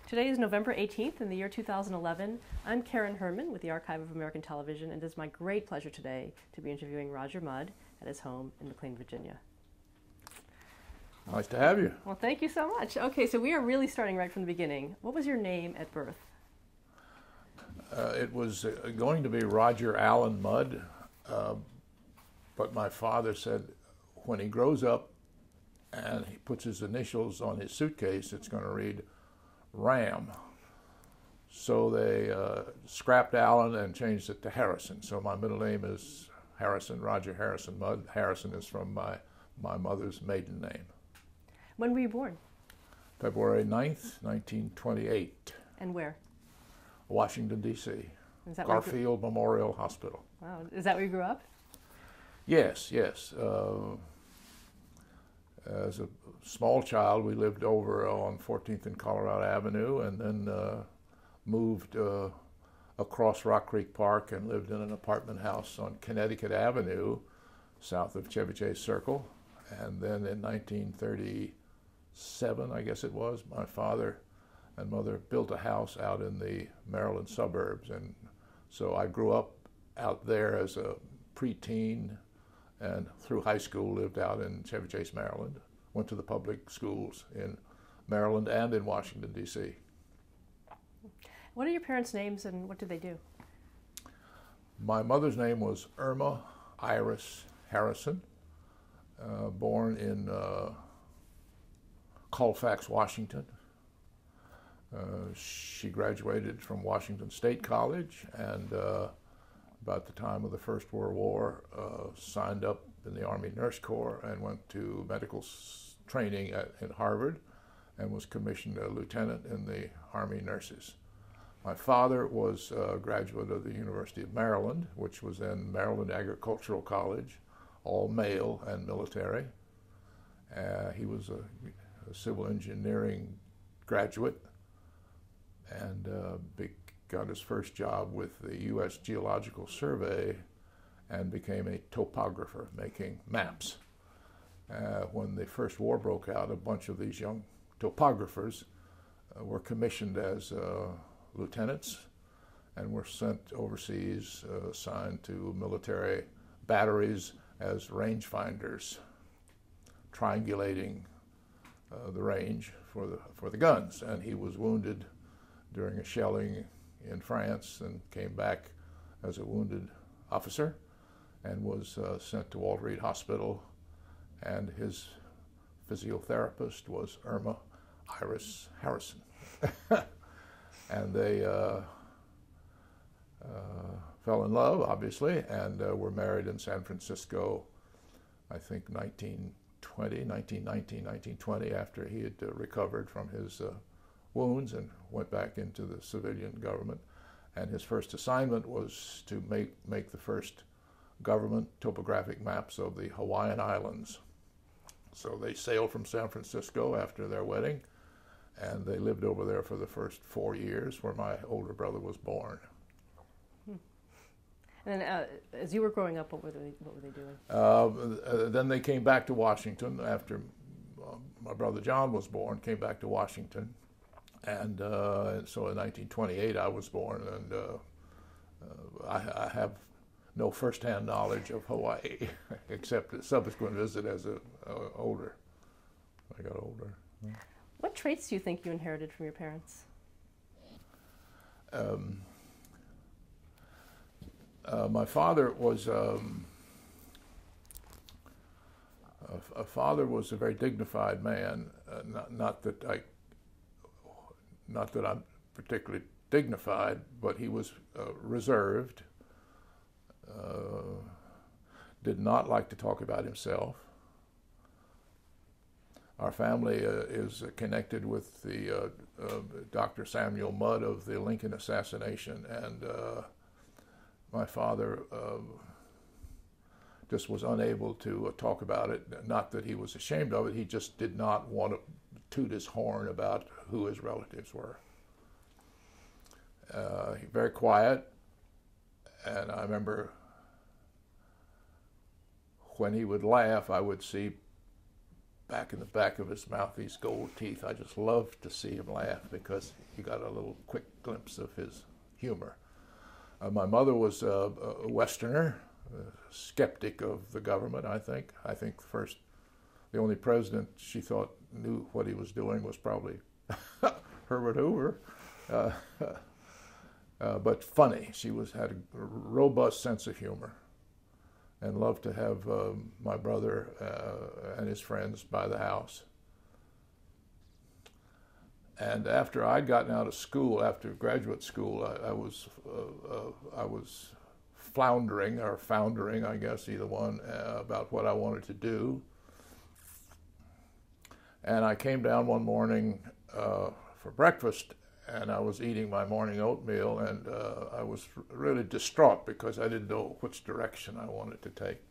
Today is November 18th in the year 2011. I'm Karen Herman with the Archive of American Television, and it is my great pleasure today to be interviewing Roger Mudd at his home in McLean, Virginia. Nice to have you. Well, thank you so much. Okay, so we are really starting right from the beginning. What was your name at birth? It was going to be Roger Allen Mudd, but my father said when he grows up and he puts his initials on his suitcase, it's going to read Ram. So they scrapped Allen and changed it to Harrison. So my middle name is Harrison, Roger Harrison Mudd. Harrison is from my mother's maiden name. When were you born? February 9th, 1928. And where? Washington, D.C. Is that Garfield Memorial Hospital. Wow. Is that where you grew up? Yes, yes. As a small child, we lived over on 14th and Colorado Avenue, and then moved across Rock Creek Park and lived in an apartment house on Connecticut Avenue, south of Chevy Chase Circle. And then in 1937, I guess it was, my father and mother built a house out in the Maryland suburbs, and so I grew up out there as a preteen, and through high school lived out in Chevy Chase, Maryland. Went to the public schools in Maryland and in Washington, D.C. What are your parents' names and what did they do? My mother's name was Irma Iris Harrison, born in Colfax, Washington. She graduated from Washington State College, and about the time of the First World War, signed up in the Army Nurse Corps and went to medical training at Harvard and was commissioned a lieutenant in the Army Nurses. My father was a graduate of the University of Maryland, which was then Maryland Agricultural College, all male and military. He was a civil engineering graduate, and got his first job with the U.S. Geological Survey and became a topographer, making maps. When the first war broke out, a bunch of these young topographers were commissioned as lieutenants and were sent overseas, assigned to military batteries as rangefinders, triangulating the range for the guns. And he was wounded during a shelling in France and came back as a wounded officer and was sent to Walter Reed Hospital, and his physiotherapist was Irma Iris Harrison. And they fell in love, obviously, and were married in San Francisco, I think 1920, after he had recovered from his wounds and went back into the civilian government. And his first assignment was to make the first government topographic maps of the Hawaiian Islands. So they sailed from San Francisco after their wedding, and they lived over there for the first 4 years, where my older brother was born. And then, as you were growing up, what were they doing? Then they came back to Washington after my brother John was born. Came back to Washington, and so in 1928 I was born, and I have no first-hand knowledge of Hawaii except a subsequent visit as I got older. What traits do you think you inherited from your parents? My father was a very dignified man. Not that I'm particularly dignified, but he was reserved. Did not like to talk about himself. Our family is connected with the Dr. Samuel Mudd of the Lincoln assassination, and my father just was unable to talk about it. Not that he was ashamed of it, he just did not want to toot his horn about who his relatives were. Very quiet, and I remember when he would laugh, I would see back in the back of his mouth, these gold teeth. I just loved to see him laugh because you got a little quick glimpse of his humor. My mother was a Westerner, a skeptic of the government, I think. I think the only president she thought knew what he was doing was probably Herbert Hoover. But funny. She had a robust sense of humor and loved to have my brother and his friends by the house. And after I'd gotten out of school, after graduate school, I was floundering, or foundering, I guess, either one, about what I wanted to do. And I came down one morning for breakfast, and I was eating my morning oatmeal, and I was really distraught because I didn't know which direction I wanted to take.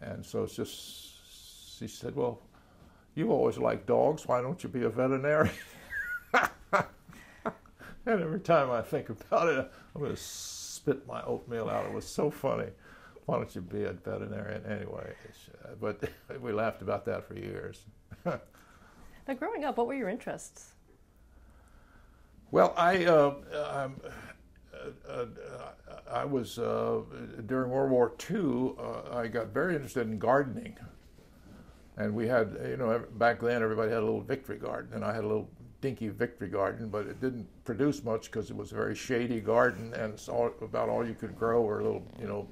And so she said, "Well, you've always liked dogs. Why don't you be a veterinarian?" And every time I think about it, I'm going to spit my oatmeal out. It was so funny. Why don't you be a veterinarian anyway? But we laughed about that for years. Now, growing up, what were your interests? Well, I was, during World War II, I got very interested in gardening. And we had, back then everybody had a little victory garden, and I had a little dinky victory garden, but it didn't produce much because it was a very shady garden, and it's about all you could grow were little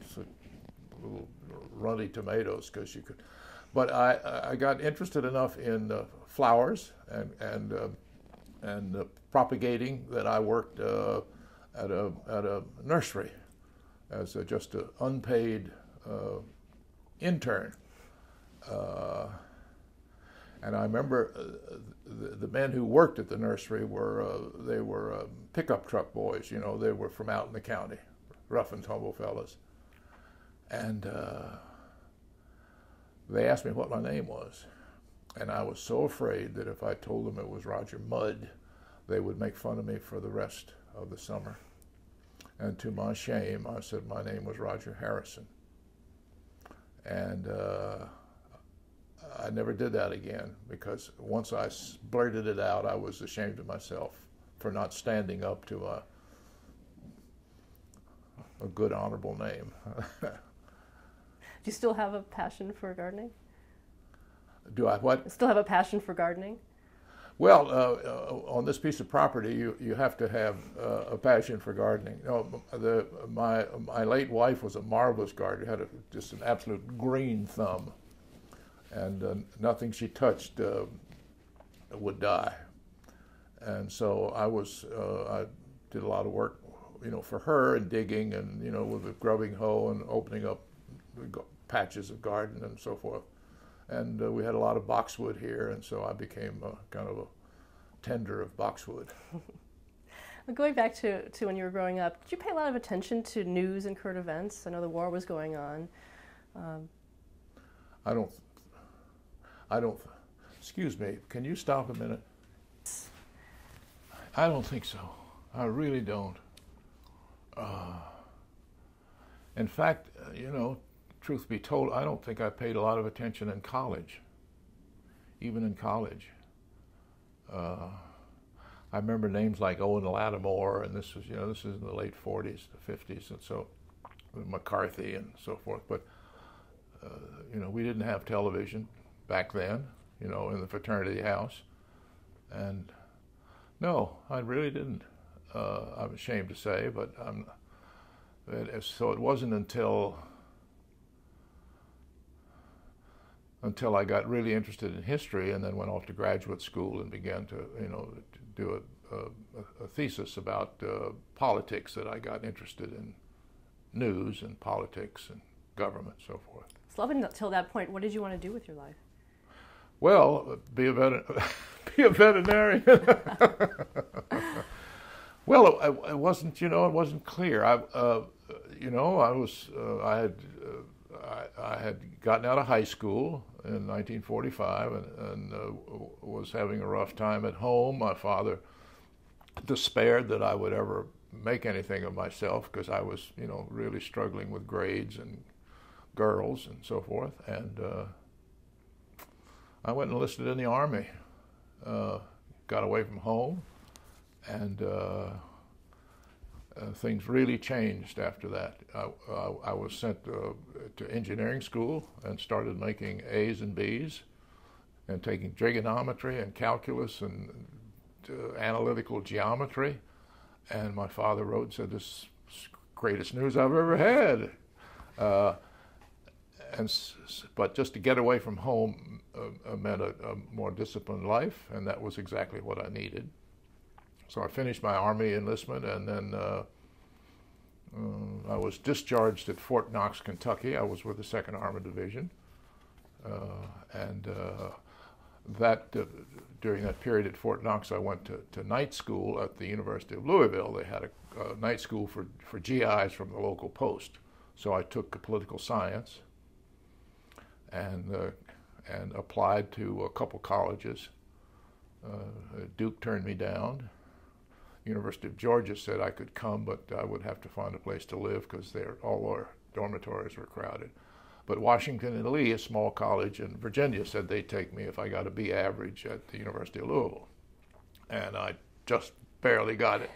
runny tomatoes, because you could. But I got interested enough in flowers and propagating that I worked at a nursery as just an unpaid intern. And I remember the men who worked at the nursery were pickup truck boys. They were from out in the county, rough and tumble fellas. And they asked me what my name was. And I was so afraid that if I told them it was Roger Mudd, they would make fun of me for the rest of the summer. And to my shame, I said my name was Roger Harrison. And I never did that again, because once I blurted it out, I was ashamed of myself for not standing up to a good, honorable name. Do you still have a passion for gardening? Do I what? Still have a passion for gardening? Well, on this piece of property, you have to have a passion for gardening. My late wife was a marvelous gardener, had just an absolute green thumb, and nothing she touched would die. And so I did a lot of work, for her, and digging, and with a grubbing hoe and opening up patches of garden and so forth. And we had a lot of boxwood here, and so I became kind of a tender of boxwood. Going back to when you were growing up, did you pay a lot of attention to news and current events? I know the war was going on. I don't, excuse me, can you stop a minute? I don't think so. I really don't. In fact, truth be told, I don't think I paid a lot of attention in college, even in college. I remember names like Owen Lattimore, and this was in the late 40s, the 50s, and so McCarthy and so forth. But we didn't have television back then, in the fraternity house, and no, I really didn't. I'm ashamed to say, but so it wasn't until I got really interested in history, and then went off to graduate school and began to do a thesis about politics, that I got interested in news and politics and government and so forth. So up until that point, what did you want to do with your life? Well, be a veterinarian. Well, it wasn't, it wasn't clear. I had gotten out of high school in 1945 and was having a rough time at home. My father despaired that I would ever make anything of myself, because I was, really struggling with grades and girls and so forth. And I went and enlisted in the Army, got away from home, and things really changed after that. I was sent to engineering school and started making A's and B's and taking trigonometry and calculus and analytical geometry. And my father wrote and said, "This is the greatest news I've ever had." But just to get away from home meant a more disciplined life, and that was exactly what I needed. So I finished my Army enlistment, and then I was discharged at Fort Knox, Kentucky. I was with the 2nd Armored Division, during that period at Fort Knox, I went to night school at the University of Louisville. They had a night school for GIs from the local post. So I took political science and applied to a couple colleges. Duke turned me down. University of Georgia said I could come, but I would have to find a place to live because all our dormitories were crowded. But Washington and Lee, a small college in Virginia, said they'd take me if I got a B average at the University of Louisville. And I just barely got it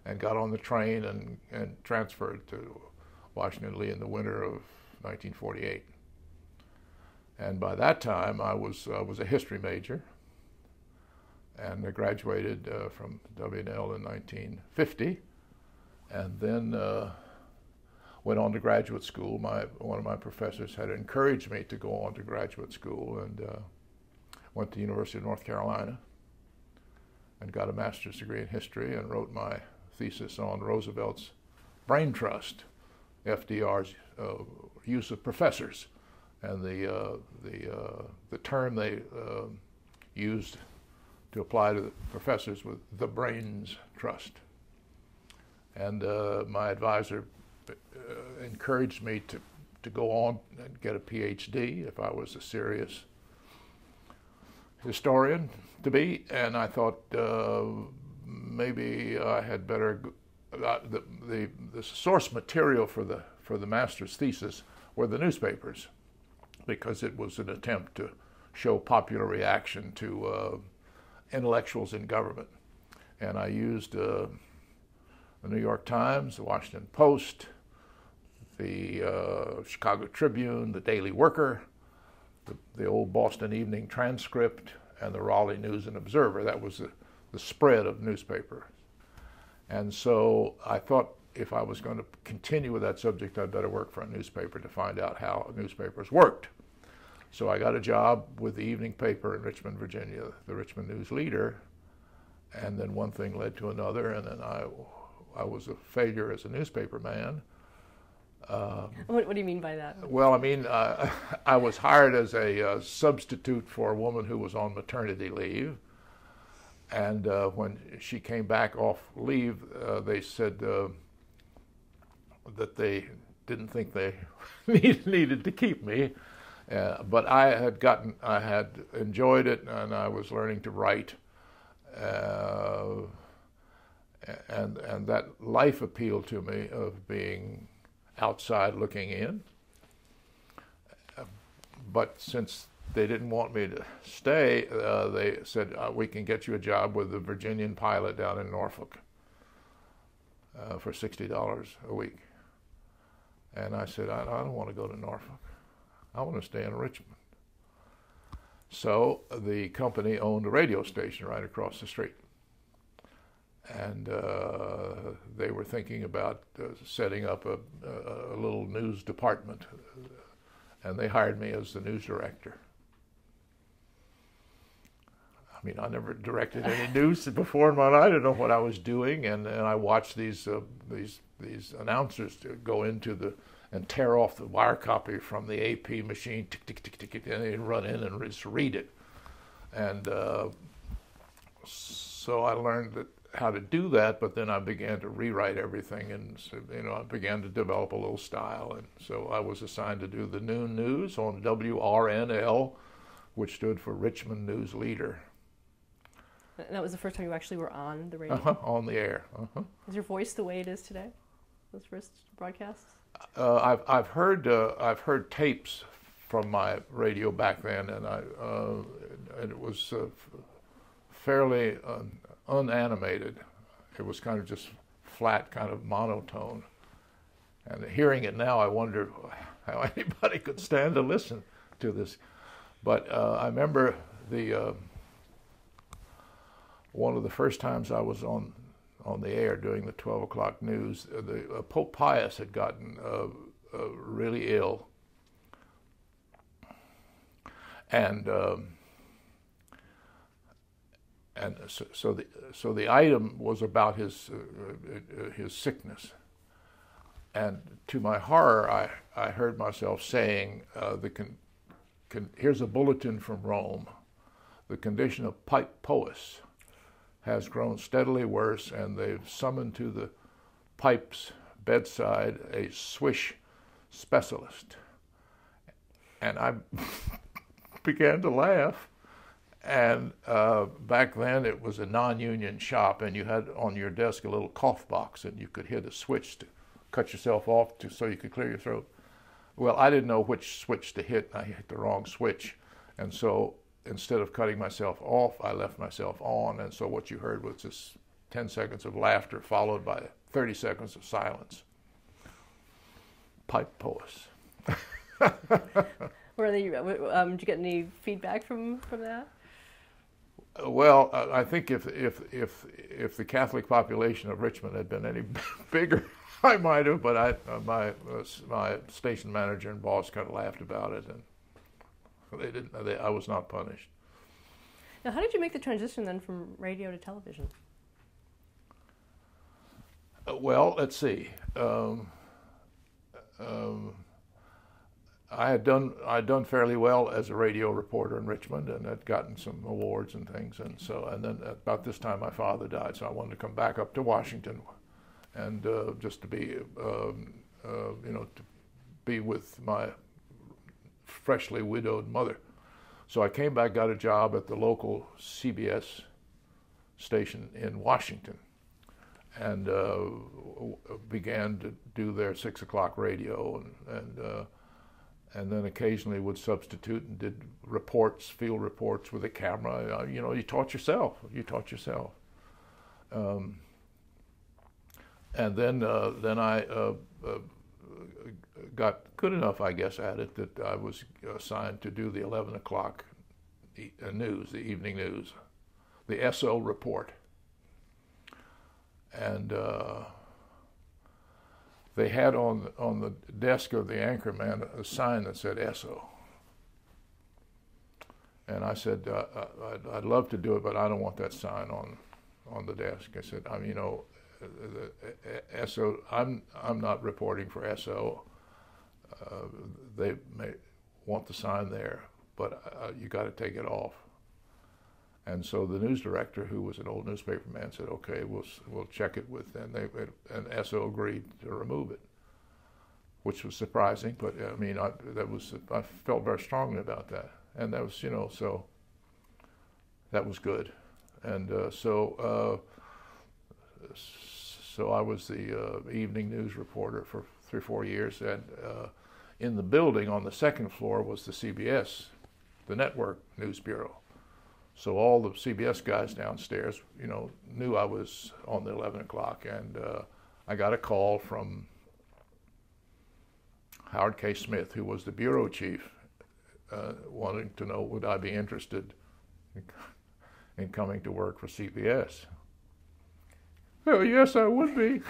and got on the train and transferred to Washington and Lee in the winter of 1948. And by that time, I was a history major, and I graduated from W&L in 1950, and then went on to graduate school. One of my professors had encouraged me to go on to graduate school, and went to the University of North Carolina and got a master's degree in history and wrote my thesis on Roosevelt's brain trust, FDR's use of professors, and the term they used to apply to the professors was the brains trust. And my advisor encouraged me to go on and get a PhD if I was a serious historian to be, and I thought maybe I had better. The source material for the master's thesis were the newspapers, because it was an attempt to show popular reaction to intellectuals in government, and I used the New York Times, the Washington Post, the Chicago Tribune, the Daily Worker, the old Boston Evening Transcript, and the Raleigh News and Observer. That was the spread of newspaper. And so I thought if I was going to continue with that subject, I'd better work for a newspaper to find out how newspapers worked. So I got a job with the evening paper in Richmond, Virginia, the Richmond News Leader, and then one thing led to another, and then I was a failure as a newspaper man. What do you mean by that? Well, I mean, I was hired as a substitute for a woman who was on maternity leave, and when she came back off leave, they said that they didn't think they needed to keep me, but I had enjoyed it, and I was learning to write, and that life appealed to me of being outside looking in. But since they didn't want me to stay, they said, we can get you a job with the Virginian pilot down in Norfolk for $60 a week. And I said, I don't want to go to Norfolk. I want to stay in Richmond. So the company owned a radio station right across the street. And they were thinking about setting up a little news department, and they hired me as the news director. I mean, I never directed any news before in my life. I didn't know what I was doing, and I watched these announcers go into and tear off the wire copy from the AP machine, tick, tick, tick, tick, and they'd run in and just read it. And so I learned how to do that, but then I began to rewrite everything, and I began to develop a little style. And so I was assigned to do the noon news on WRNL, which stood for Richmond News Leader. And that was the first time you actually were on the radio? On the air. Is your voice the way it is today? Those first broadcasts? I've heard tapes from my radio back then, and and it was fairly unanimated. It was kind of just flat, kind of monotone. And hearing it now, I wonder how anybody could stand to listen to this. But I remember one of the first times I was on the air doing the 12 o'clock news, Pope Pius had gotten really ill. And so the item was about his sickness. And to my horror, I heard myself saying, here's a bulletin from Rome. The condition of pipe pois has grown steadily worse, and they've summoned to the pipe's bedside a swish specialist. And I began to laugh. And back then it was a non-union shop, and you had on your desk a little cough box, and you could hit a switch to cut yourself off so you could clear your throat. Well, I didn't know which switch to hit. I hit the wrong switch. And so instead of cutting myself off, I left myself on. And so what you heard was just 10 seconds of laughter followed by 30 seconds of silence. Pipe pois. Did you get any feedback from that? Well, I think if the Catholic population of Richmond had been any bigger, I might have. But my station manager and boss kind of laughed about it, and they didn't. I was not punished. Now, how did you make the transition then from radio to television? Well, let's see. I'd done fairly well as a radio reporter in Richmond, and had gotten some awards and things, and then about this time my father died, so I wanted to come back up to Washington, and just to be to be with my freshly widowed mother. So I came back, got a job at the local CBS station in Washington, and began to do their 6 o'clock radio, and then occasionally would substitute and did reports, field reports with a camera. You taught yourself. And then I got good enough, I guess, at it that I was assigned to do the 11 o'clock news, the evening news, the SO report. And they had on the desk of the anchorman a sign that said SO. And I said, I'd love to do it, but I don't want that sign on the desk. I said, SO, I'm not reporting for SO. They may want the sign there, but you got to take it off. And so the news director, who was an old newspaper man, said, "Okay, we'll check it with." And SO agreed to remove it, which was surprising. But I felt very strongly about that, and that was so that was good. And so I was the evening news reporter for 3 or 4 years, and in the building on the second floor was the CBS, the network news bureau. So all the CBS guys downstairs, knew I was on the 11 o'clock, and I got a call from Howard K. Smith, who was the bureau chief, wanting to know would I be interested in coming to work for CBS. Oh, yes, I would be.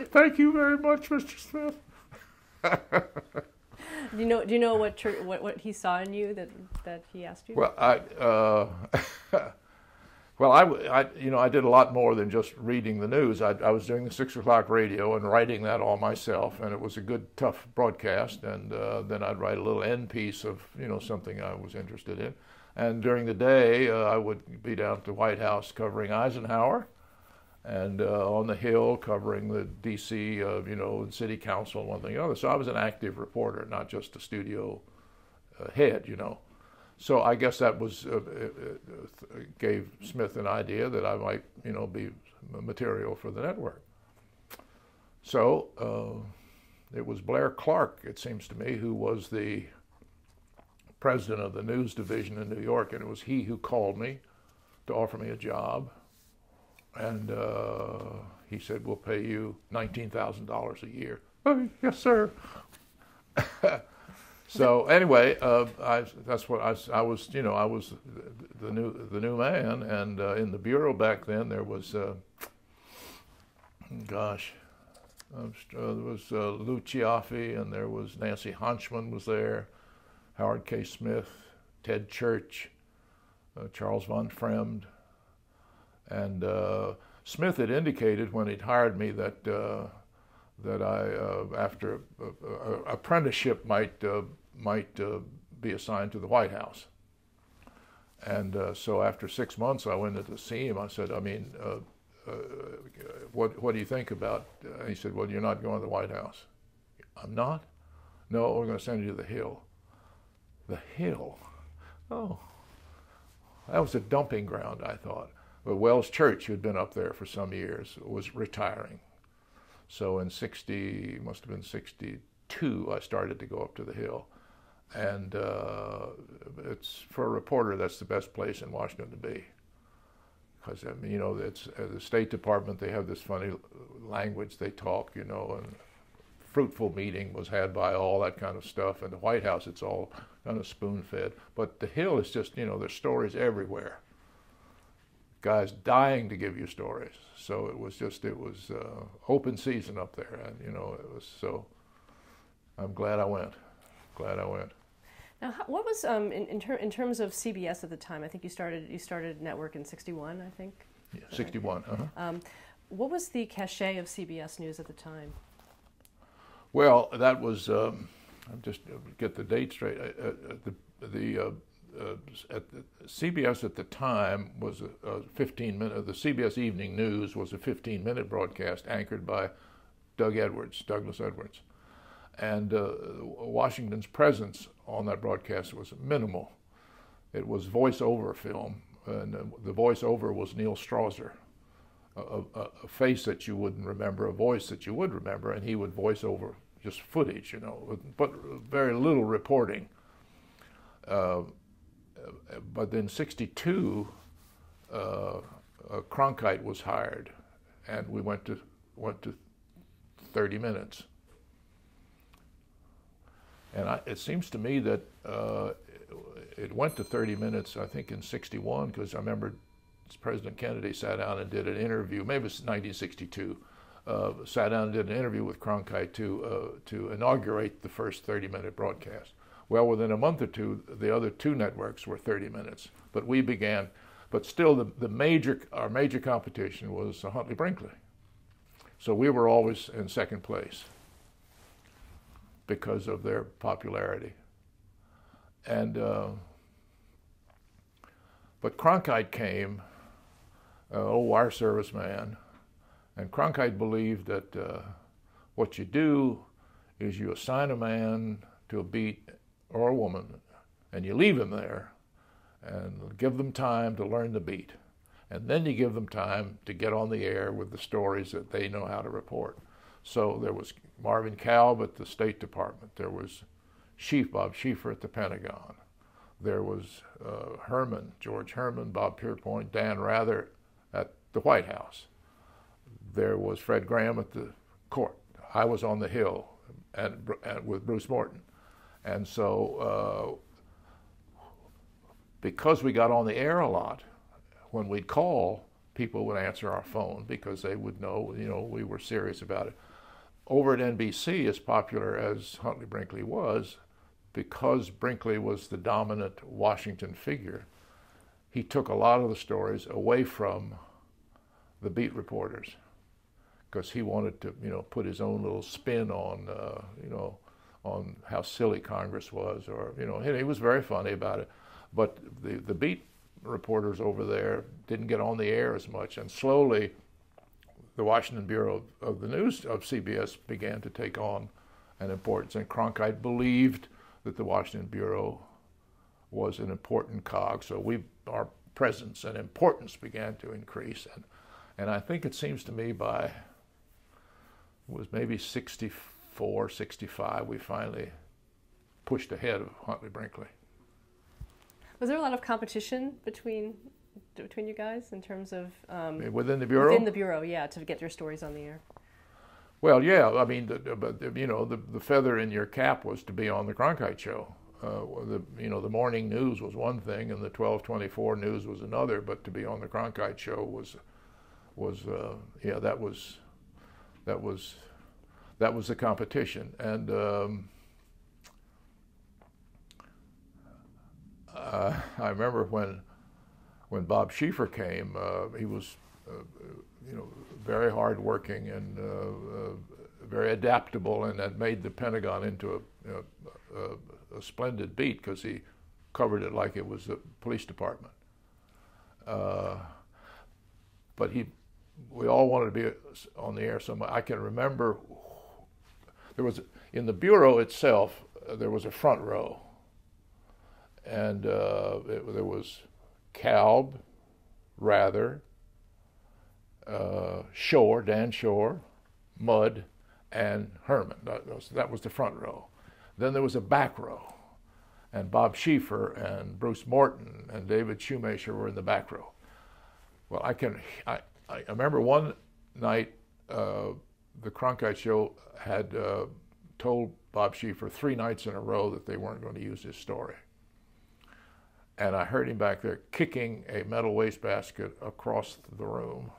Thank you very much, Mr. Smith. Do you know what he saw in you that he asked you? Well, I did a lot more than just reading the news. I was doing the 6 o'clock radio and writing that all myself, and it was a good, tough broadcast. And then I'd write a little end piece of something I was interested in. And during the day, I would be down at the White House covering Eisenhower, and on the Hill covering the D.C. And City Council and one thing or other. So I was an active reporter, not just a studio head, So I guess that was gave Smith an idea that I might, be material for the network. So it was Blair Clark, it seems to me, who was the president of the news division in New York, and it was he who called me to offer me a job. And he said, "We'll pay you $19,000 a year." Oh, yes, sir. So anyway, that's what I was. You know, I was the new man, and in the bureau back then there was, there was Lou Chiaffi, and there was Nancy Honchman was there, Howard K. Smith, Ted Church, Charles von Fremd, and Smith had indicated when he'd hired me that that I, after apprenticeship, might be assigned to the White House. And so after 6 months, I went in to see him. I said, "I mean, what do you think about?" He said, "Well, you're not going to the White House." "I'm not?" "No, we're going to send you to the Hill." The Hill? Oh, that was a dumping ground, I thought. But Wells Church, who'd been up there for some years, was retiring. So in must have been 62, I started to go up to the Hill. And it's, for a reporter, that's the best place in Washington to be. Because, I mean, you know, it's the State Department, they have this funny language they talk, you know, and fruitful meeting was had by all that kind of stuff. And the White House, it's all kind of spoon-fed. But the Hill is just, you know, there's stories everywhere. Guys dying to give you stories. So it was open season up there. And, you know, it was, so I'm glad I went. Glad I went. Now, what was in terms of CBS at the time? I think you started network in '61. I think. Yeah, 61. Right? What was the cachet of CBS News at the time? Well, that was. I'm just get the date straight. CBS at the time was a 15-minute. The CBS Evening News was a 15-minute broadcast anchored by Douglas Edwards. And Washington's presence on that broadcast was minimal. It was voice-over film, and the voice-over was Neil Strasser, a face that you wouldn't remember, a voice that you would remember, and he would voice over just footage, you know, but very little reporting. But in '62, Cronkite was hired, and we went to 30 minutes. And it seems to me that it went to 30 minutes, I think, in '61, because I remember President Kennedy sat down and did an interview, maybe it was 1962, sat down and did an interview with Cronkite to inaugurate the first 30-minute broadcast. Well, within a month or two, the other two networks were 30 minutes, but we began. But still, our major competition was Huntley Brinkley. So we were always in second place because of their popularity. And but Cronkite came, an old wire service man, and Cronkite believed that what you do is you assign a man to a beat or a woman, and you leave him there and give them time to learn the beat. And then you give them time to get on the air with the stories that they know how to report. So there was Marvin Kalb at the State Department. There was Bob Schieffer at the Pentagon. There was George Herman, Bob Pierpoint, Dan Rather at the White House. There was Fred Graham at the court. I was on the Hill and with Bruce Morton. And so because we got on the air a lot, when we'd call, people would answer our phone because they would know, you know, we were serious about it. Over at NBC, as popular as Huntley Brinkley was, because Brinkley was the dominant Washington figure, he took a lot of the stories away from the beat reporters because he wanted to, you know, put his own little spin on, you know, on how silly Congress was, or, you know, he was very funny about it. But the beat reporters over there didn't get on the air as much, and slowly the Washington Bureau of the News of CBS began to take on an importance, and Cronkite believed that the Washington Bureau was an important cog, so our presence and importance began to increase, and I think it seems to me by, it was maybe 64 64, 65, we finally pushed ahead of Huntley Brinkley. Was there a lot of competition between you guys in terms of within the bureau? Within the bureau, yeah, to get your stories on the air. Well, yeah. I mean, the feather in your cap was to be on the Cronkite Show. The morning news was one thing, and the 12:24 news was another. But to be on the Cronkite Show was the competition. And I remember when Bob Schieffer came, he was very hardworking and very adaptable, and had made the Pentagon into a splendid beat because he covered it like it was the police department. But we all wanted to be on the air somewhere. I can remember in the bureau itself, there was a front row, and there was Kalb, Rather, Shore, Dan Shore, Mudd, and Herman. That was the front row. Then there was a back row, and Bob Schieffer and Bruce Morton and David Shoemaker were in the back row. Well, I remember one night the Cronkite Show had told Bob Schieffer 3 nights in a row that they weren't going to use his story. And I heard him back there kicking a metal wastebasket across the room.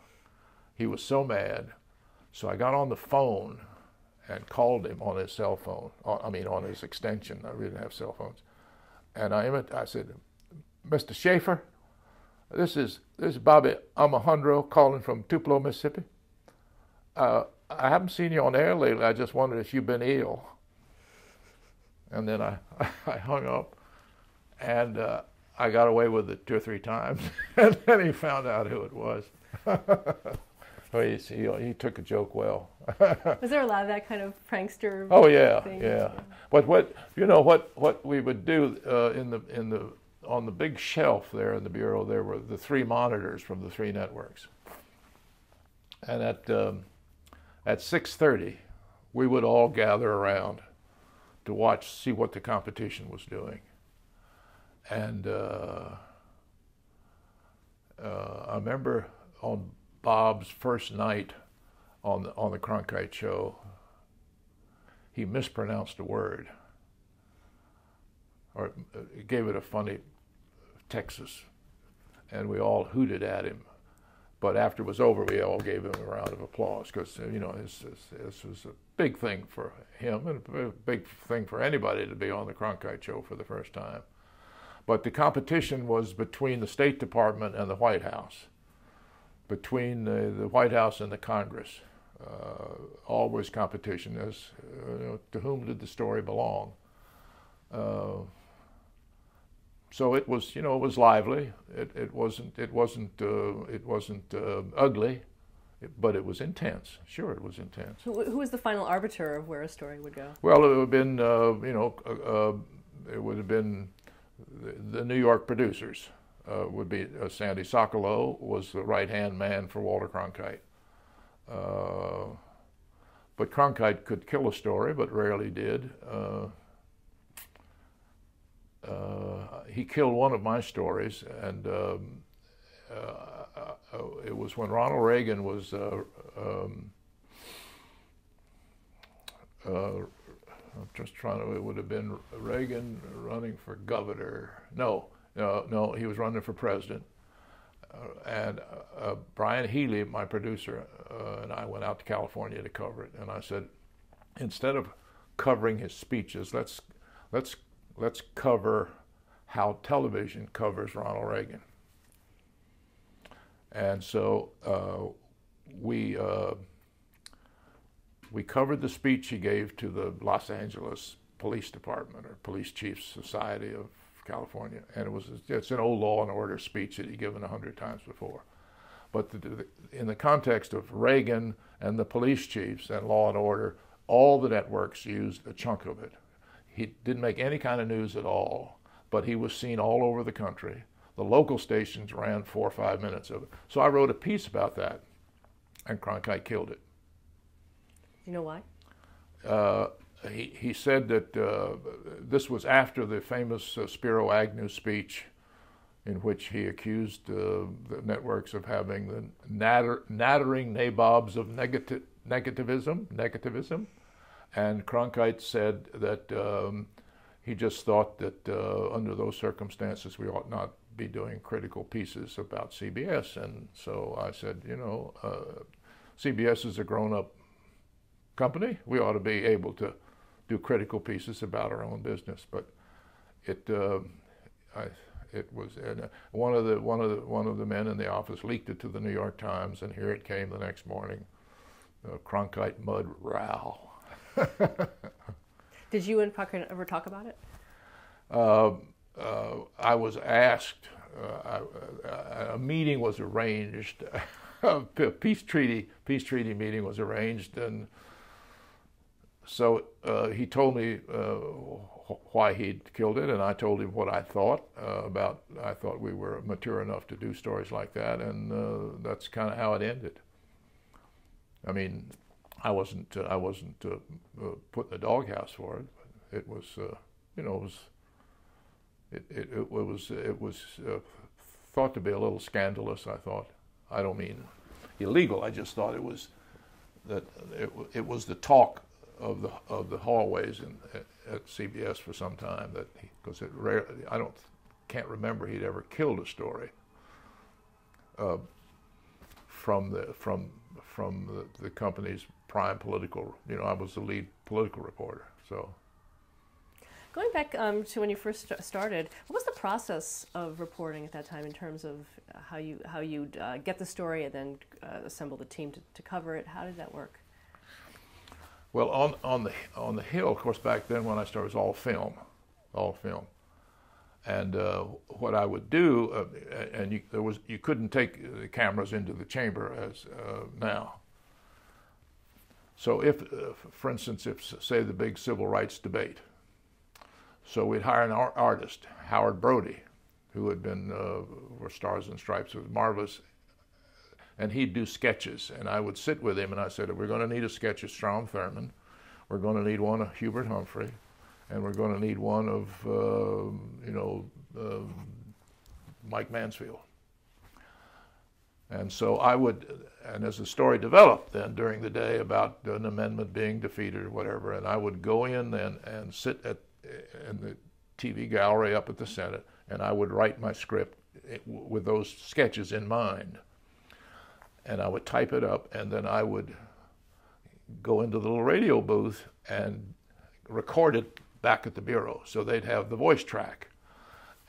He was so mad. So I got on the phone and called him on his cell phone, on his extension. We didn't have cell phones. And I said, "Mr. Schaefer, this is Bobby Alejandro calling from Tupelo, Mississippi. I haven't seen you on air lately. I just wondered if you've been ill." And then I hung up, and I got away with it 2 or 3 times, and then he found out who it was. Well, he took a joke well. Was there a lot of that kind of prankster? Oh yeah, thing? Yeah. But what we would do on the big shelf there in the bureau, there were the 3 monitors from the 3 networks, and at 6:30, we would all gather around to see what the competition was doing. And I remember on Bob's first night on the Cronkite Show, he mispronounced a word, or gave it a funny Texas, and we all hooted at him. But after it was over, we all gave him a round of applause because this was a big thing for him and a big thing for anybody to be on the Cronkite Show for the first time. But the competition was between the State Department and the White House, between the White House and the Congress. Always competition as to whom did the story belong. So it was, it was lively. It wasn't ugly, but it was intense. Sure, it was intense. Who was the final arbiter of where a story would go? Well, it would have been, it would have been the New York producers. Would be Sandy Sokolow was the right-hand man for Walter Cronkite. But Cronkite could kill a story, but rarely did. He killed one of my stories, and it was when Ronald Reagan was I'm just trying to, it would have been Reagan running for governor. No, he was running for president. And Brian Healy, my producer, and I went out to California to cover it. And I said, instead of covering his speeches, let's cover how television covers Ronald Reagan. And so we covered the speech he gave to the Los Angeles Police Department, or Police Chiefs Society of California, and it's an old Law and Order speech that he'd given 100 times before. But in the context of Reagan and the police chiefs and Law and Order, all the networks used a chunk of it. He didn't make any kind of news at all, but he was seen all over the country. The local stations ran 4 or 5 minutes of it. So I wrote a piece about that, and Cronkite killed it. You know why? he said that this was after the famous Spiro Agnew speech, in which he accused the networks of having the nattering nabobs of negativism, and Cronkite said that he just thought that under those circumstances we ought not be doing critical pieces about CBS. And so I said, you know, CBS is a grown-up company. We ought to be able to do critical pieces about our own business. But it was one of the men in the office leaked it to the New York Times, and here it came the next morning. Cronkite Mudd row. Did you and Cronkite ever talk about it? I was asked. A meeting was arranged. A peace treaty meeting was arranged, and so he told me why he'd killed it, and I told him what I thought about. I thought we were mature enough to do stories like that, and that's kind of how it ended. I mean, I wasn't put in the doghouse for it, but it was, you know, it was thought to be a little scandalous. I thought. I don't mean illegal. I just thought it was that it was the talk of the hallways at CBS for some time, that because it rarely, can't remember he'd ever killed a story from the company's prime political. You know, I was the lead political reporter. So going back to when you first started, what was the process of reporting at that time in terms of how you get the story and then assemble the team to cover it? How did that work? Well, on the Hill, of course, back then when I started, it was all film, and what I would do, and you couldn't take the cameras into the chamber as now. So if, for instance, say the big civil rights debate, so we'd hire an artist, Howard Brody, who had been for Stars and Stripes, was marvelous. And he'd do sketches, and I would sit with him, and I said, we're going to need a sketch of Strom Thurmond, we're going to need one of Hubert Humphrey, and we're going to need one of, Mike Mansfield. And so I would, and as the story developed then during the day about an amendment being defeated or whatever, and I would go in and sit in the TV gallery up at the Senate, and I would write my script with those sketches in mind. And I would type it up, and then I would go into the little radio booth and record it back at the Bureau, so they'd have the voice track.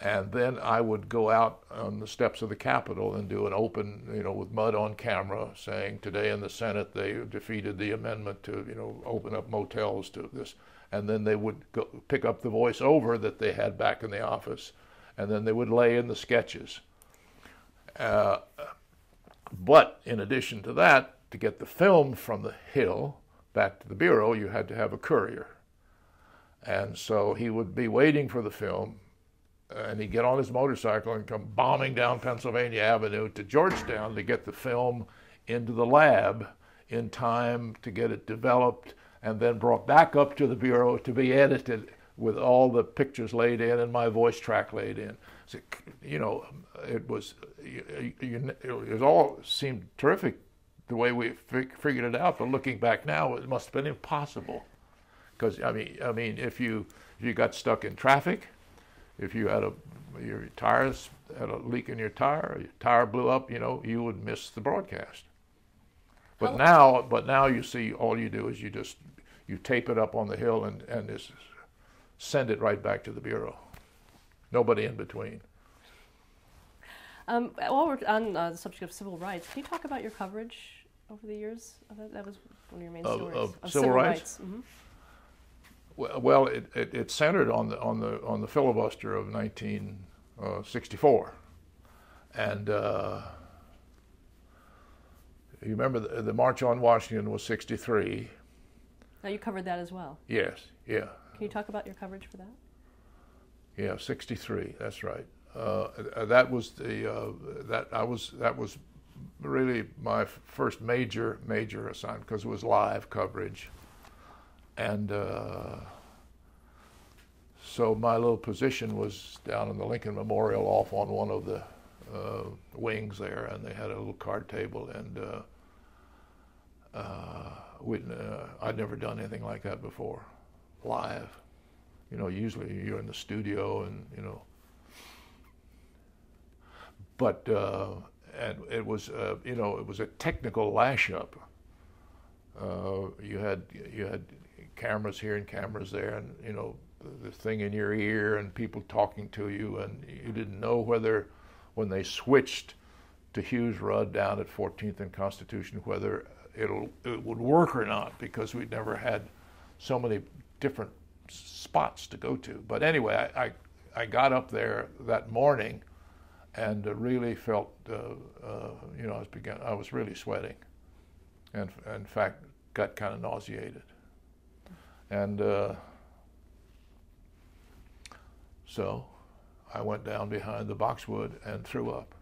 And then I would go out on the steps of the Capitol and do an open, with Mudd on camera, saying today in the Senate they defeated the amendment to, open up motels to this. And then they would go pick up the voiceover that they had back in the office, and then they would lay in the sketches. But in addition to that, to get the film from the Hill back to the Bureau, you had to have a courier. And so he would be waiting for the film, and he'd get on his motorcycle and come bombing down Pennsylvania Avenue to Georgetown to get the film into the lab in time to get it developed and then brought back up to the Bureau to be edited with all the pictures laid in and my voice track laid in. So, it was all seemed terrific the way we figured it out, but looking back now, it must have been impossible. Because I mean, if you got stuck in traffic, if you had your tires had a leak in your tire blew up, you would miss the broadcast. But now you see, all you do is you tape it up on the Hill and just send it right back to the Bureau. Nobody in between. While we're on the subject of civil rights, can you talk about your coverage over the years? That was one of your main stories. Of civil rights? Mm-hmm. Well, it centered on the filibuster of 1964, and you remember the March on Washington was 63. Now you covered that as well. Yes, yeah. Can you talk about your coverage for that? Yeah, 63. That's right. That was that was really my first major assignment because it was live coverage, And so my little position was down in the Lincoln Memorial off on one of the wings there, and they had a little card table, and I'd never done anything like that before, live. You know, usually you're in the studio and, you know, but, and it was, you know, it was a technical lash-up. You had cameras here and cameras there, and, you know, the thing in your ear and people talking to you, and you didn't know whether, when they switched to Hughes Rudd down at 14th and Constitution, whether it would work or not, because we'd never had so many different spots to go to. But anyway, I got up there that morning and really felt, you know, I was really sweating, and in fact got kind of nauseated. And so I went down behind the boxwood and threw up.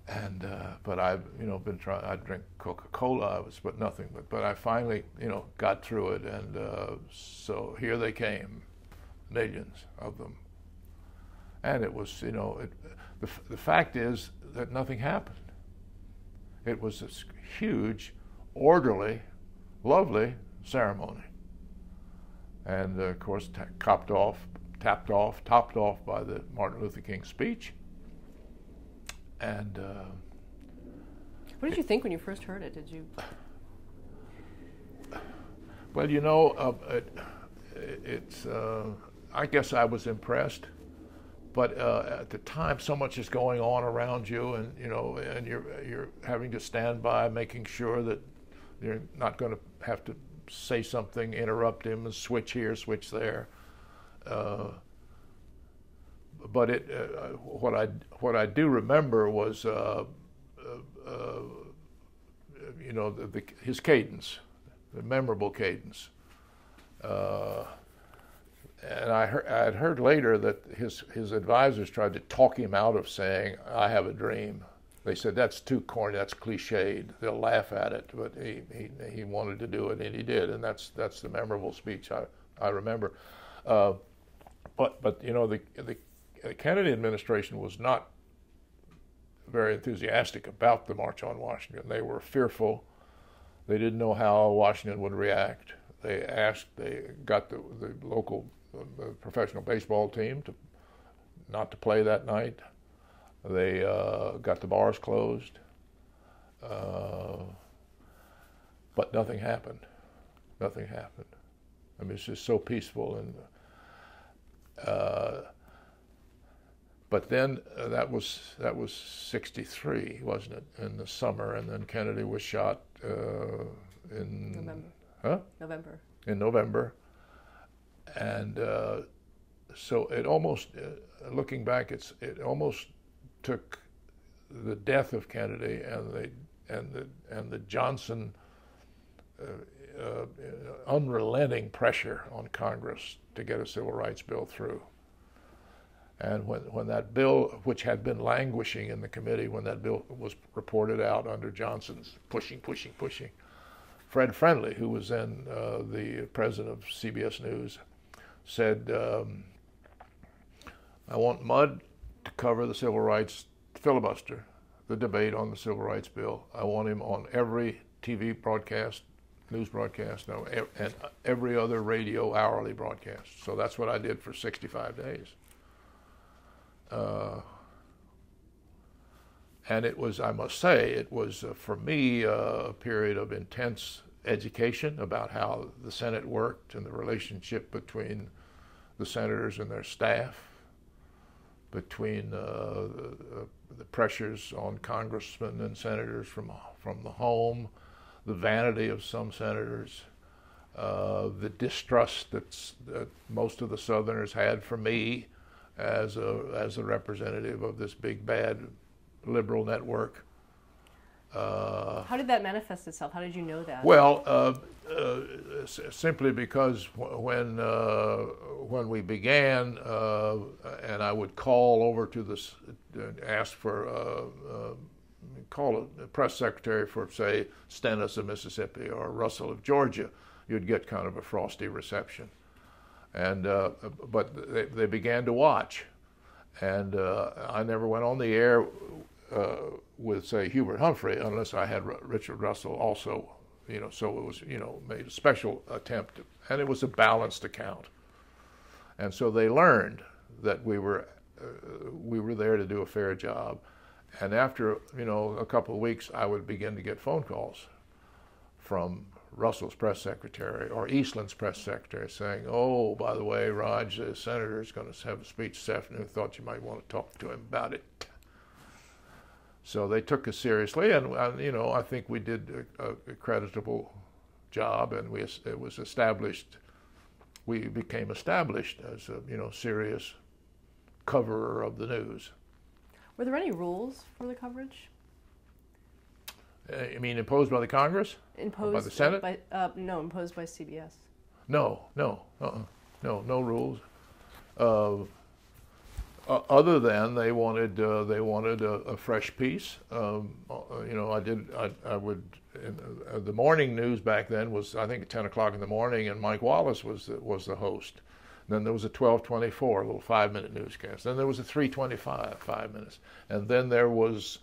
And but I've, you know, been trying. I drink Coca-Cola, but nothing. But I finally, you know, got through it, and so here they came, millions of them. And it was, you know, the fact is that nothing happened. It was this huge, orderly, lovely ceremony, and of course topped off by the Martin Luther King speech. And what did you think when you first heard it? Did you? Well, you know, it's. I guess I was impressed, but at the time, so much is going on around you, and you know, and you're having to stand by, making sure that you're not going to have to say something, interrupt him, and switch here, switch there. But what I do remember was, you know, his cadence, the memorable cadence. And I had heard later that his advisors tried to talk him out of saying, "I have a dream." They said, "That's too corny, that's cliched. They'll laugh at it." But he wanted to do it, and he did, and that's the memorable speech I remember. But you know, the Kennedy administration was not very enthusiastic about the March on Washington. They were fearful. They didn't know how Washington would react. They got the local professional baseball team not to play that night. They got the bars closed. But nothing happened. Nothing happened. I mean, it's just so peaceful. And but then that was '63, wasn't it? In the summer, and then Kennedy was shot in November. Huh? November. In November, and so it almost, looking back, it almost took the death of Kennedy and the Johnson unrelenting pressure on Congress to get a civil rights bill through. And when that bill, which had been languishing in the committee, when that bill was reported out under Johnson's pushing, Fred Friendly, who was then the president of CBS News, said, "I want Mudd to cover the civil rights filibuster, the debate on the civil rights bill. I want him on every TV broadcast, news broadcast, and every other radio hourly broadcast." So that's what I did for 65 days. And it was, I must say, it was for me a period of intense education about how the Senate worked and the relationship between the senators and their staff, between the pressures on congressmen and senators from the home, the vanity of some senators, the distrust that most of the Southerners had for me as a representative of this big bad liberal network. How did that manifest itself? How did you know that? Well, simply because when we began, and I would call over to this, ask for call a press secretary for, say, Stennis of Mississippi or Russell of Georgia, you'd get kind of a frosty reception. And but they began to watch, and I never went on the air with, say, Hubert Humphrey unless I had Richard Russell also, you know. So it was, you know, made a special attempt, and it was a balanced account. And so they learned that we were there to do a fair job. And after, you know, a couple of weeks, I would begin to get phone calls from Russell's press secretary or Eastland's press secretary saying, "Oh, by the way, Raj, the senator is going to have a speech this afternoon. Thought you might want to talk to him about it." So they took us seriously, and you know, I think we did a creditable job, and it was established. We became established as a, you know, serious coverer of the news. Were there any rules for the coverage? You mean imposed by the Congress? Imposed by the Senate? No, imposed by CBS. No, no rules. Other than they wanted a fresh piece. You know, I would. The morning news back then was, I think, at 10 o'clock in the morning, and Mike Wallace was the host. Then there was a 12:24, a little 5-minute newscast. Then there was a 3:25, 5 minutes, and then there was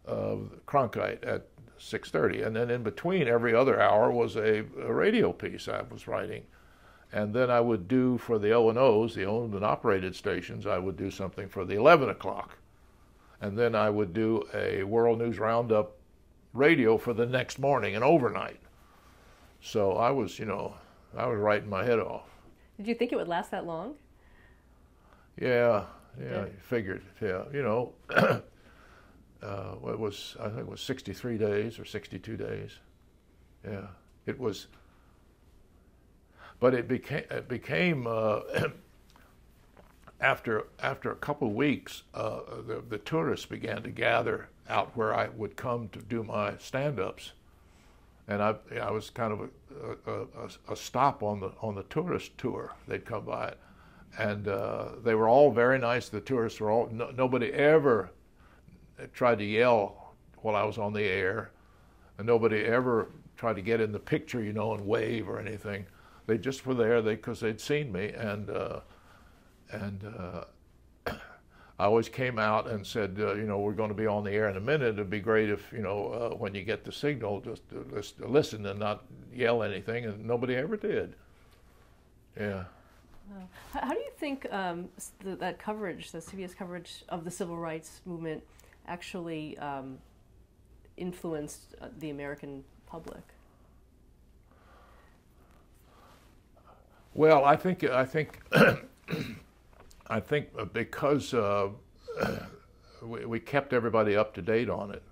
Cronkite at 6:30, and then in between every other hour was a radio piece I was writing. And then I would do for the O&Os, the owned and operated stations, I would do something for the 11 o'clock. And then I would do a World News Roundup radio for the next morning and overnight. So I was, you know, I was writing my head off. Did you think it would last that long? Yeah, I figured, yeah. You know, it was, I think it was 63 days or 62 days. Yeah, it was. But it became after a couple of weeks, the tourists began to gather out where I would come to do my stand-ups, and I was kind of a stop on the tourist tour. They'd come by, and they were all very nice. The tourists were all nobody ever tried to yell while I was on the air, and nobody ever tried to get in the picture, you know, and wave or anything. They just were there because they'd seen me, and I always came out and said, you know, we're going to be on the air in a minute. It'd be great if, you know, when you get the signal, just listen and not yell anything, and nobody ever did. Yeah. Wow. How do you think that coverage, the CBS coverage of the civil rights movement, actually influenced the American public? Well, I think because we kept everybody up to date on it,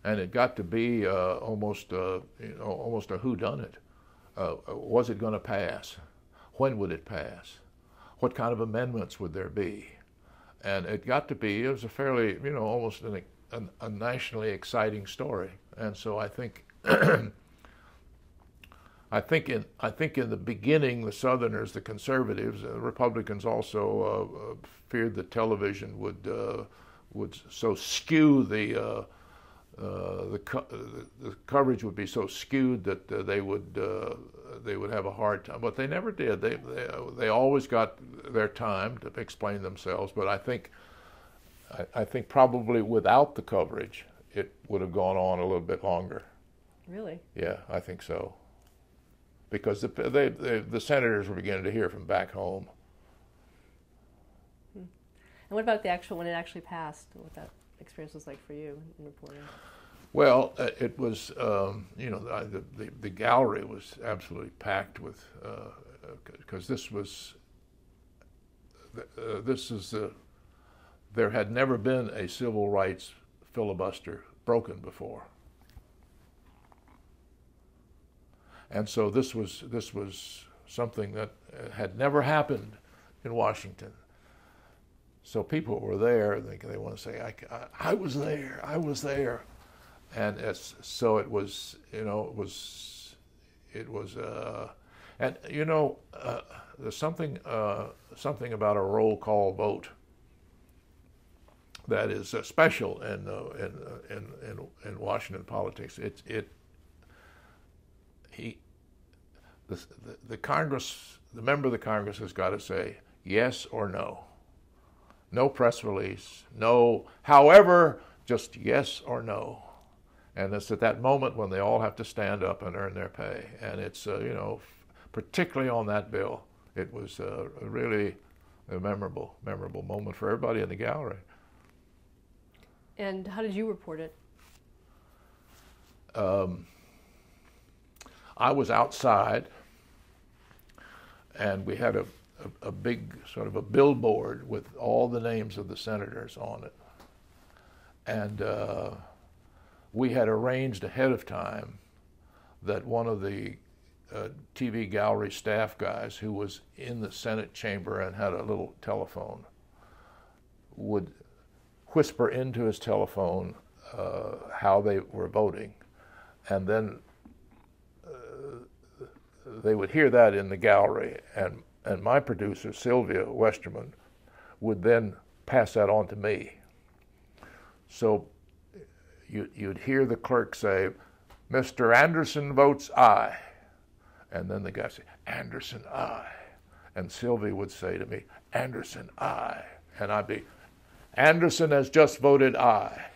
and it got to be almost a whodunit. Was it going to pass? When would it pass? What kind of amendments would there be? And it got to be, it was a fairly, you know, almost a nationally exciting story. And so I think. I think in the beginning, the Southerners, the conservatives, the Republicans also feared that television would so skew the coverage would be so skewed that they would have a hard time. But they never did. They always got their time to explain themselves. But I think probably without the coverage, it would have gone on a little bit longer. Really? Yeah, I think so. Because the senators were beginning to hear from back home. And what about when it actually passed? What that experience was like for you in reporting? Well, it was, you know, the gallery was absolutely packed with, because there had never been a civil rights filibuster broken before. And so this was something that had never happened in Washington. So people were there. They want to say, "I was there. I was there," and so it was. You know, it was. And you know, there's something about a roll call vote that is special in Washington politics. The Congress, the member of the Congress has got to say yes or no. No press release, no however, just yes or no. And it's at that moment when they all have to stand up and earn their pay. And it's, particularly on that bill, it was really a memorable moment for everybody in the gallery. And how did you report it? I was outside, and we had a big sort of a billboard with all the names of the senators on it. And we had arranged ahead of time that one of the TV gallery staff guys who was in the Senate chamber and had a little telephone would whisper into his telephone how they were voting, and then they would hear that in the gallery, and my producer, Sylvia Westerman, would then pass that on to me. So you'd hear the clerk say, "Mr. Anderson votes aye." And then the guy would say, "Anderson, aye." And Sylvia would say to me, "Anderson, aye." And I'd be, "Anderson has just voted aye."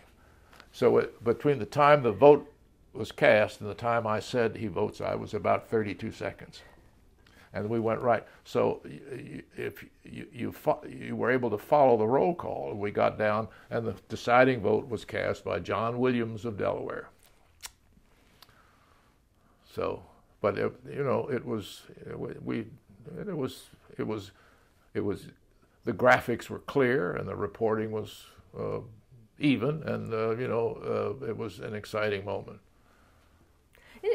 So between the time the vote was cast and the time I said he votes aye was about 32 seconds. And we went right. So if you were able to follow the roll call, we got down, and the deciding vote was cast by John Williams of Delaware. So, but it was the graphics were clear and the reporting was even, and it was an exciting moment.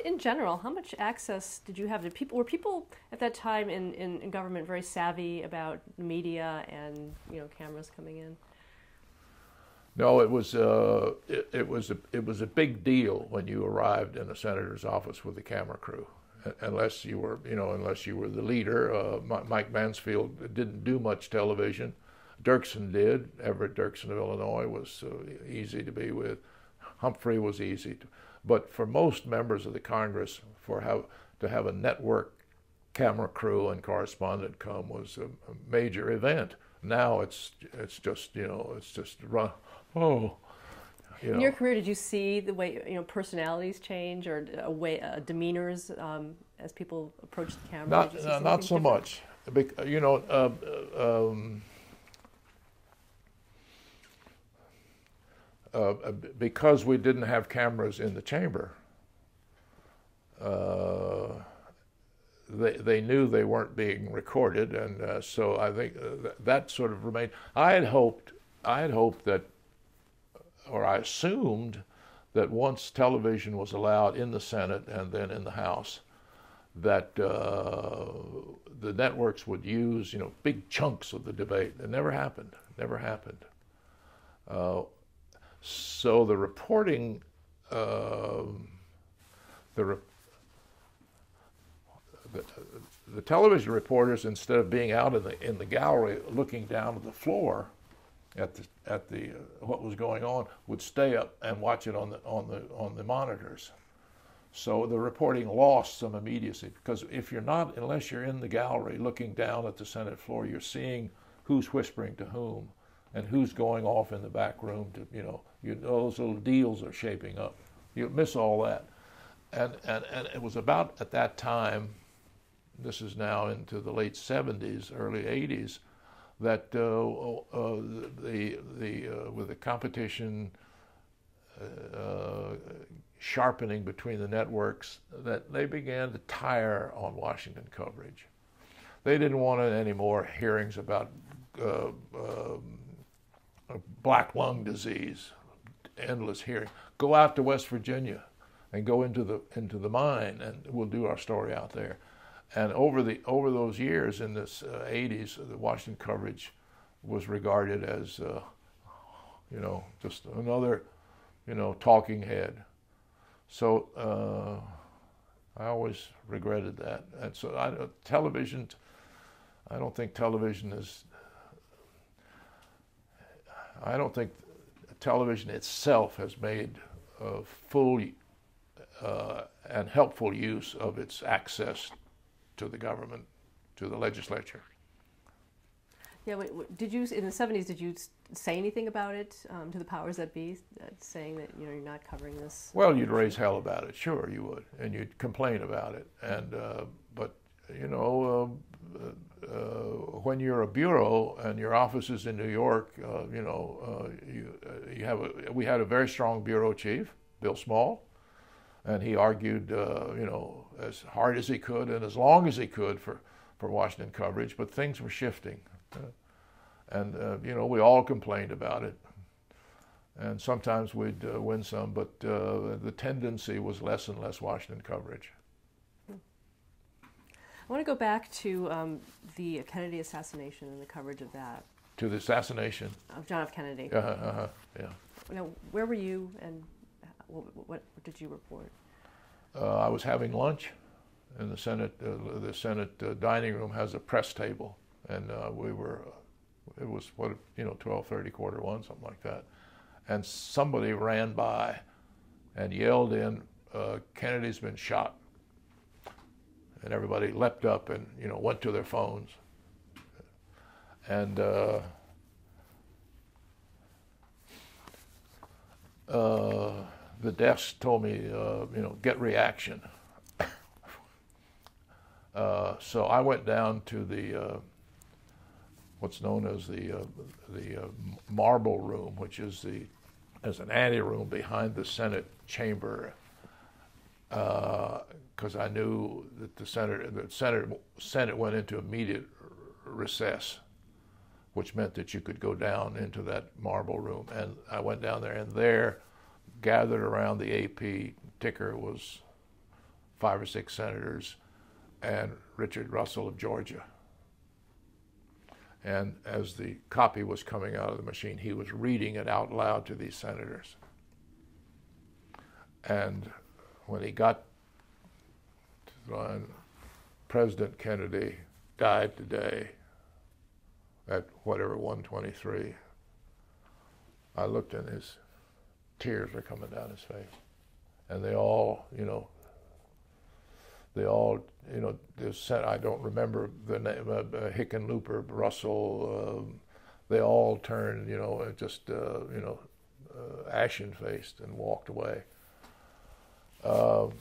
In general, how much access did you have to people? Were people at that time in government very savvy about media and cameras coming in? No, it was a big deal when you arrived in a senator's office with a camera crew, unless you were the leader. Mike Mansfield didn't do much television. Dirksen did. Everett Dirksen of Illinois was easy to be with. Humphrey was easy to. But for most members of the Congress, to have a network camera crew and correspondent come was a major event. Now it's just run. In your career, did you see the way personalities change or demeanors as people approach the camera? Not so much. Because we didn't have cameras in the chamber, they knew they weren't being recorded, and so I think that sort of remained. I had hoped that, or I assumed that once television was allowed in the Senate and then in the House, that the networks would use big chunks of the debate. It never happened. So the reporting, the television reporters, instead of being out in the gallery looking down at the floor at the what was going on, would stay up and watch it on the monitors. So the reporting lost some immediacy, because unless you're in the gallery looking down at the Senate floor, you're seeing who's whispering to whom and who's going off in the back room to those little deals are shaping up. You miss all that, and it was about at that time. This is now into the late 70s, early 80s, that with the competition sharpening between the networks, that they began to tire on Washington coverage. They didn't want any more hearings about black lung disease, endless hearing. Go out to West Virginia and go into the mine, and we'll do our story out there. And over those years in this 80s, the Washington coverage was regarded as just another talking head. So I always regretted that. And so I don't think television is. I don't think television itself has made full and helpful use of its access to the government, to the legislature. Yeah, did you, in the 70s, did you say anything about it to the powers that be, saying that, you know, you're not covering this? Well, you'd raise hell about it, sure you would, and you'd complain about it. And but you know, when you're a bureau and your office is in New York, you know, we had a very strong bureau chief, Bill Small, and he argued, you know, as hard as he could and as long as he could for Washington coverage. But things were shifting. And, you know, we all complained about it. And sometimes we'd win some, but the tendency was less and less Washington coverage. I want to go back to the Kennedy assassination and the coverage of that. To the assassination? Of John F. Kennedy. Yeah. Now, where were you and what did you report? I was having lunch in the Senate. The Senate dining room has a press table. And we were, it was, 12:30, 1:45, something like that. And somebody ran by and yelled in, Kennedy's been shot. And everybody leapt up and, you know, went to their phones. And the desk told me, you know, get reaction. So I went down to the what's known as the marble room, which is as an anteroom behind the Senate chamber, because I knew that the Senate went into immediate recess, which meant that you could go down into that marble room. And I went down there, and there, gathered around the AP ticker, was 5 or 6 senators and Richard Russell of Georgia. And as the copy was coming out of the machine, he was reading it out loud to these senators. And when he got to the line, President Kennedy died today at whatever, 1:23, I looked and his tears were coming down his face. And they all, you know, I don't remember the name, Hickenlooper, Russell, they all turned, you know, just, ashen-faced and walked away. Of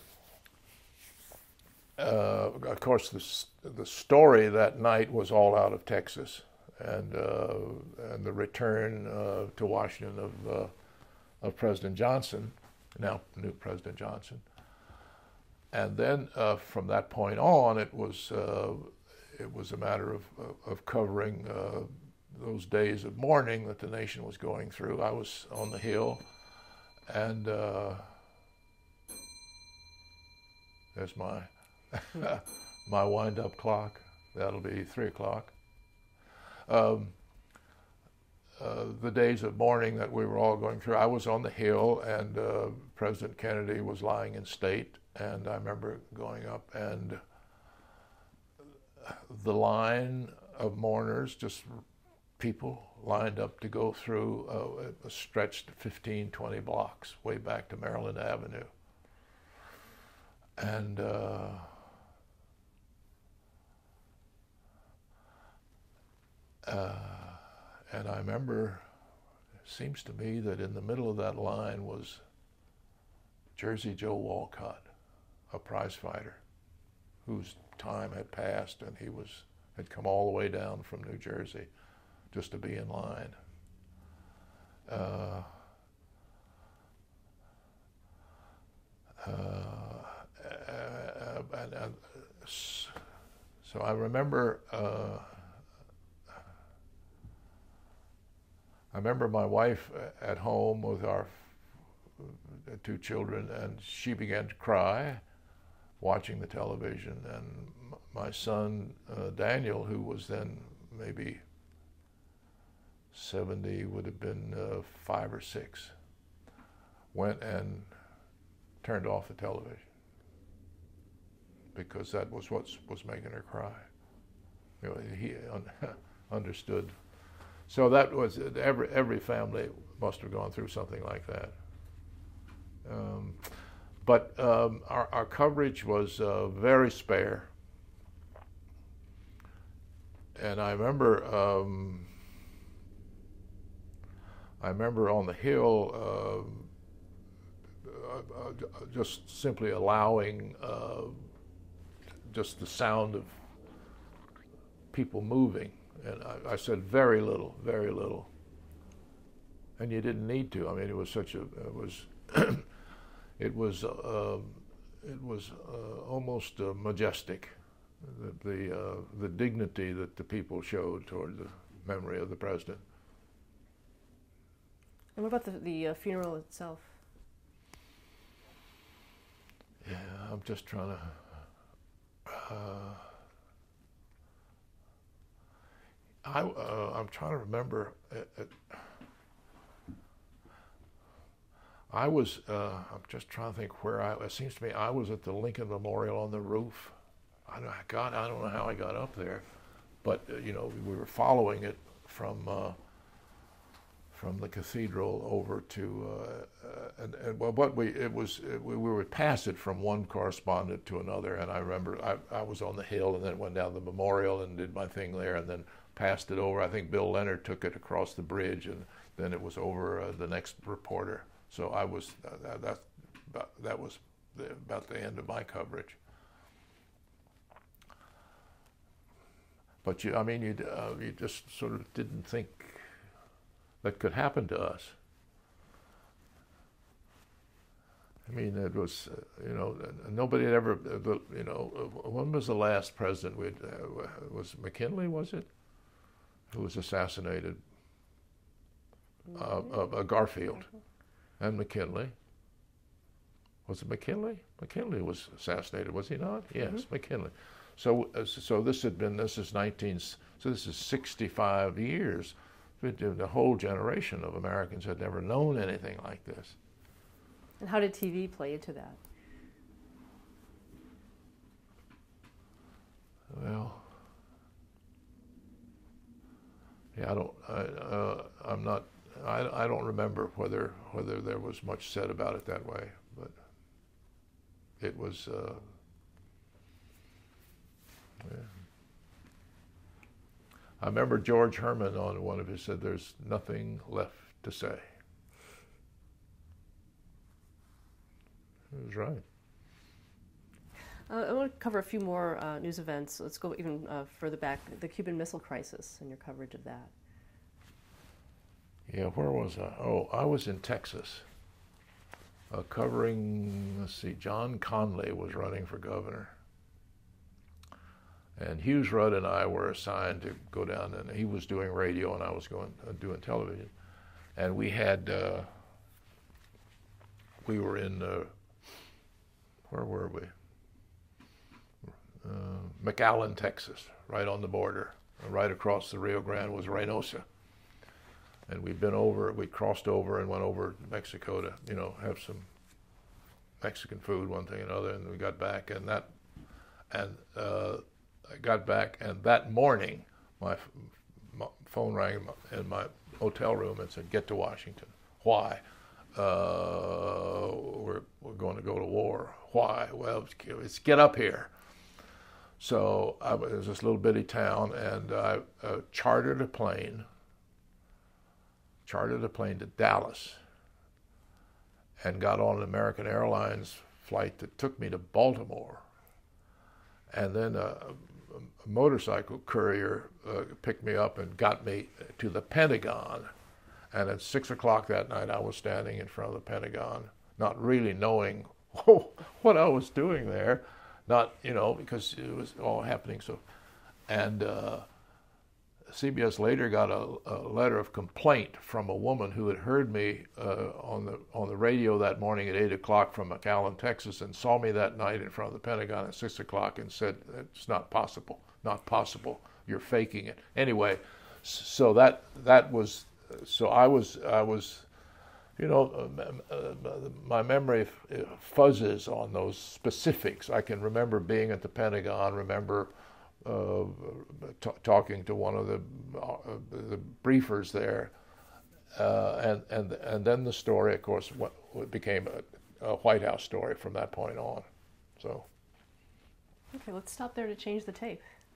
course, the story that night was all out of Texas, and the return to Washington of President Johnson, now new President Johnson. And then from that point on, it was a matter of covering those days of mourning that the nation was going through. I was on the Hill, and there's my my wind-up clock. That'll be 3 o'clock. The days of mourning that we were all going through, I was on the Hill, and President Kennedy was lying in state. And I remember going up, and the line of mourners, just people lined up to go through a stretched 15, 20 blocks way back to Maryland Avenue. And I remember, it seems to me that in the middle of that line was Jersey Joe Walcott, a prize fighter whose time had passed, and he had come all the way down from New Jersey just to be in line. So I remember my wife at home with our 2 children, and she began to cry watching the television, and my son Daniel, who was then maybe 70, would have been 5 or 6, went and turned off the television because that was what was making her cry. You know, he understood. So that was every family must have gone through something like that. But our coverage was very spare. And I remember on the Hill just simply allowing just the sound of people moving. And I said very little, very little. And you didn't need to. I mean, it was such a, it was almost majestic, the dignity that the people showed toward the memory of the president. And what about the funeral itself? Yeah, I'm just trying to. I'm trying to remember. I'm just trying to think where it seems to me I was at the Lincoln Memorial on the roof. I don't know how I got up there, but you know, we were following it from the cathedral over to we would pass it from one correspondent to another, and I remember I was on the Hill and then went down to the memorial and did my thing there, and then passed it over. I think Bill Leonard took it across the bridge, and then it was over the next reporter. So I was that was about the end of my coverage. But you just sort of didn't think that could happen to us. I mean, it was, nobody had ever, when was the last president was McKinley, was it? Who was assassinated? Garfield and McKinley. Was it McKinley? McKinley was assassinated, was he not? Yes, McKinley. So this is 65 years. The whole generation of Americans had never known anything like this. And how did TV play into that? Well, yeah, I don't remember whether there was much said about it that way, but it was. Yeah. I remember George Herman on one of his said, "There's nothing left to say." He was right. I want to cover a few more news events. Let's go even further back. The Cuban Missile Crisis and your coverage of that. Yeah, where was I? Oh, I was in Texas, covering. Let's see, John Conley was running for governor. And Hughes Rudd and I were assigned to go down, and he was doing radio, and I was doing television. And we were in, where were we? McAllen, Texas, right on the border. Right across the Rio Grande was Reynosa. And we crossed over and went over to Mexico to, have some Mexican food, one thing and another, and we got back, I got back, and that morning, my phone rang in my hotel room and said, "Get to Washington." Why? We're going to go to war. Why? Well, it's get up here. So it was this little bitty town, and I chartered a plane to Dallas, and got on an American Airlines flight that took me to Baltimore. And then a motorcycle courier picked me up and got me to the Pentagon. And at 6 o'clock that night, I was standing in front of the Pentagon, not really knowing what I was doing there, because it was all happening. So, and CBS later got a letter of complaint from a woman who had heard me on the radio that morning at 8 o'clock from McAllen, Texas, and saw me that night in front of the Pentagon at 6 o'clock and said, "It's not possible, you're faking it." Anyway, so that was, so I was, my memory fuzzes on those specifics. I can remember being at the Pentagon, remember talking to one of the briefers there, and then the story, of course, became a White House story from that point on. So. Okay, let's stop there to change the tape.